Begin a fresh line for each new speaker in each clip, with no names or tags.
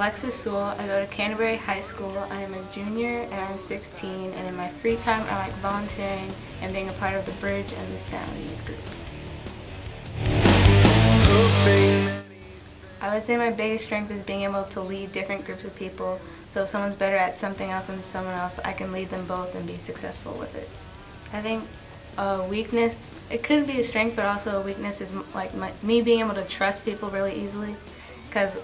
Alexis, I go to Canterbury High School. I am a junior and I'm 16, and in my free time I like volunteering and being a part of the Bridge and the Sound youth group. I would say my biggest strength is being able to lead different groups of people, so if someone's better at something else than someone else, I can lead them both and be successful with it. I think a weakness, it could be a strength, but also a weakness is like me being able to trust people really easily, because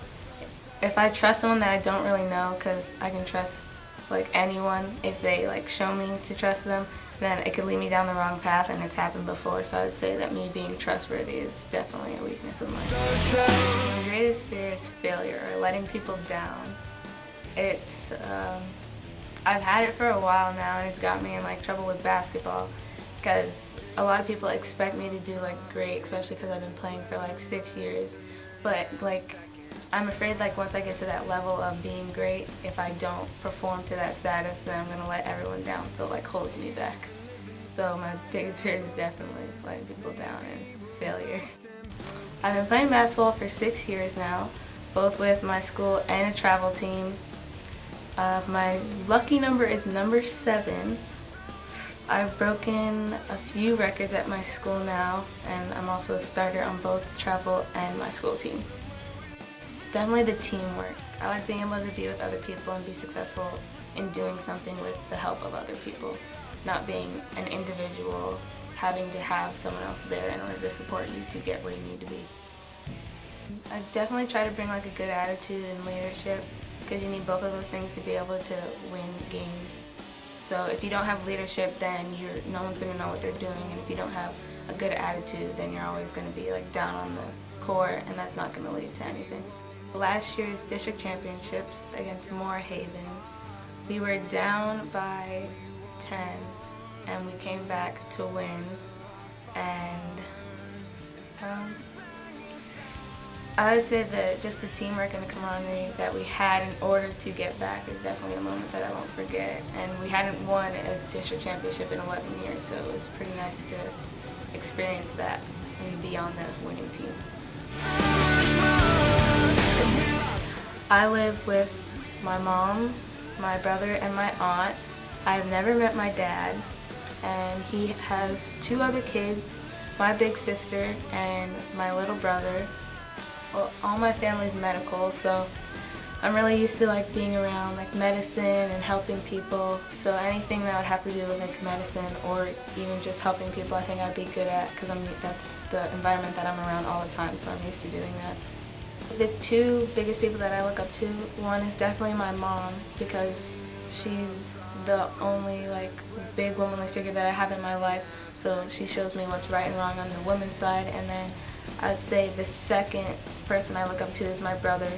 if I trust someone that I don't really know, because I can trust like anyone, if they like show me to trust them, then it could lead me down the wrong path, and it's happened before. So I would say that me being trustworthy is definitely a weakness of mine. My greatest fear is failure, or letting people down. It's I've had it for a while now, and it's got me in like trouble with basketball, because a lot of people expect me to do like great, especially because I've been playing for like 6 years. But like I'm afraid like once I get to that level of being great, if I don't perform to that status, then I'm going to let everyone down, so it like holds me back. So my biggest fear is definitely letting people down and failure. I've been playing basketball for 6 years now, both with my school and a travel team. My lucky number is number 7. I've broken a few records at my school now, and I'm also a starter on both travel and my school team. Definitely the teamwork. I like being able to be with other people and be successful in doing something with the help of other people, not being an individual, having to have someone else there in order to support you to get where you need to be. I definitely try to bring like a good attitude and leadership, because you need both of those things to be able to win games. So if you don't have leadership, then no one's going to know what they're doing, and if you don't have a good attitude, then you're always going to be like down on the court, and that's not going to lead to anything. Last year's district championships against Moorhaven, we were down by 10, and we came back to win, and I would say that just the teamwork and the camaraderie that we had in order to get back is definitely a moment that I won't forget. And we hadn't won a district championship in 11 years, so it was pretty nice to experience that and be on the winning team. I live with my mom, my brother, and my aunt. I've never met my dad, and he has 2 other kids, my big sister and my little brother. Well, all my family's medical, so I'm really used to like being around like medicine and helping people. So anything that would have to do with like medicine or even just helping people, I think I'd be good at, because that's the environment that I'm around all the time, so I'm used to doing that. The 2 biggest people that I look up to, one is definitely my mom, because she's the only like big womanly figure that I have in my life, so she shows me what's right and wrong on the women's side. And then I'd say the second person I look up to is my brother,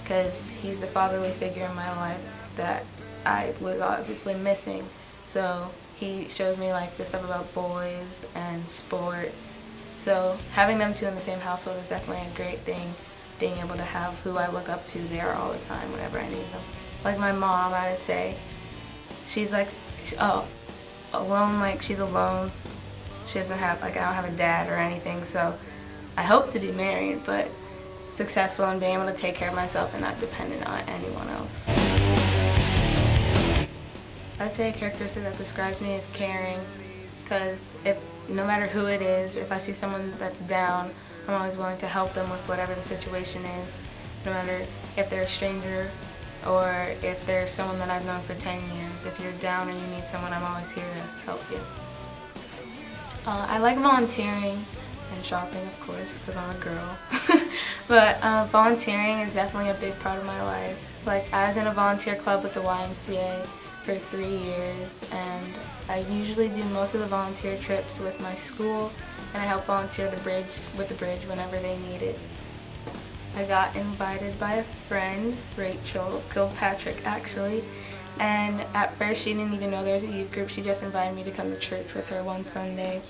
because he's the fatherly figure in my life that I was obviously missing. So he shows me like the stuff about boys and sports. So having them 2 in the same household is definitely a great thing, being able to have who I look up to there all the time whenever I need them. Like my mom, I would say, she's like, alone, like she's alone. She doesn't have, like I don't have a dad or anything, so I hope to be married, but successful in being able to take care of myself and not dependent on anyone else. I'd say a characteristic that describes me is caring, because no matter who it is, if I see someone that's down, I'm always willing to help them with whatever the situation is, no matter if they're a stranger or if they're someone that I've known for 10 years. If you're down and you need someone, I'm always here to help you. I like volunteering and shopping, of course, because I'm a girl. But volunteering is definitely a big part of my life. Like, I was in a volunteer club with the YMCA for 3 years, and I usually do most of the volunteer trips with my school, and I help volunteer with the bridge whenever they need it. I got invited by a friend, Rachel Kilpatrick actually, and at first she didn't even know there was a youth group. She just invited me to come to church with her one Sunday,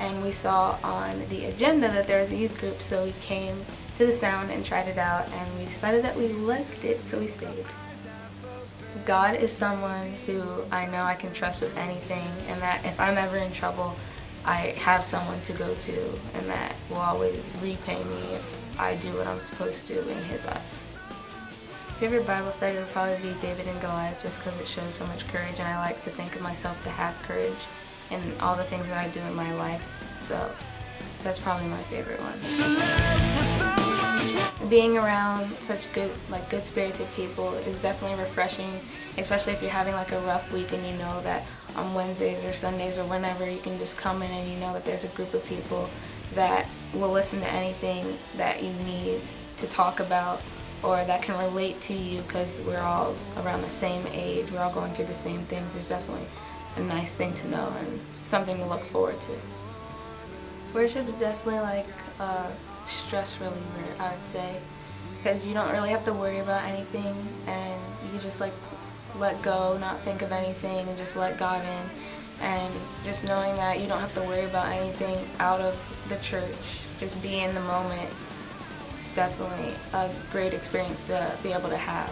and we saw on the agenda that there was a youth group, so we came to the Sound and tried it out, and we decided that we liked it, so we stayed. God is someone who I know I can trust with anything, and that if I'm ever in trouble, I have someone to go to, and that will always repay me if I do what I'm supposed to in His eyes. Favorite Bible study would probably be David and Goliath, just because it shows so much courage, and I like to think of myself to have courage in all the things that I do in my life. So that's probably my favorite one. Being around such good spirited people is definitely refreshing, especially if you're having like a rough week and you know that on Wednesdays or Sundays or whenever you can just come in and you know that there's a group of people that will listen to anything that you need to talk about, or that can relate to you, because we're all around the same age, we're all going through the same things. There's definitely a nice thing to know and something to look forward to. Worship is definitely like a stress reliever, I would say, because you don't really have to worry about anything and you can just like let go, not think of anything, and just let God in, and just knowing that you don't have to worry about anything out of the church, just be in the moment. It's definitely a great experience to be able to have.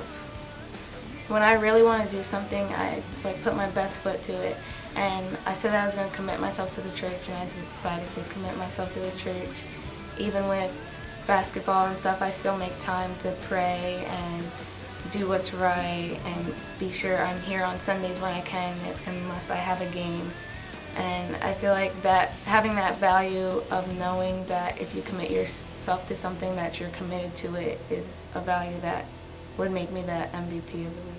When I really want to do something, I put my best foot to it, and I said that I was going to commit myself to the church, and I decided to commit myself to the church. Even with basketball and stuff, I still make time to pray and do what's right and be sure I'm here on Sundays when I can, unless I have a game. And I feel like that having that value of knowing that if you commit yourself to something that you're committed to it is a value that would make me the MVP of the week.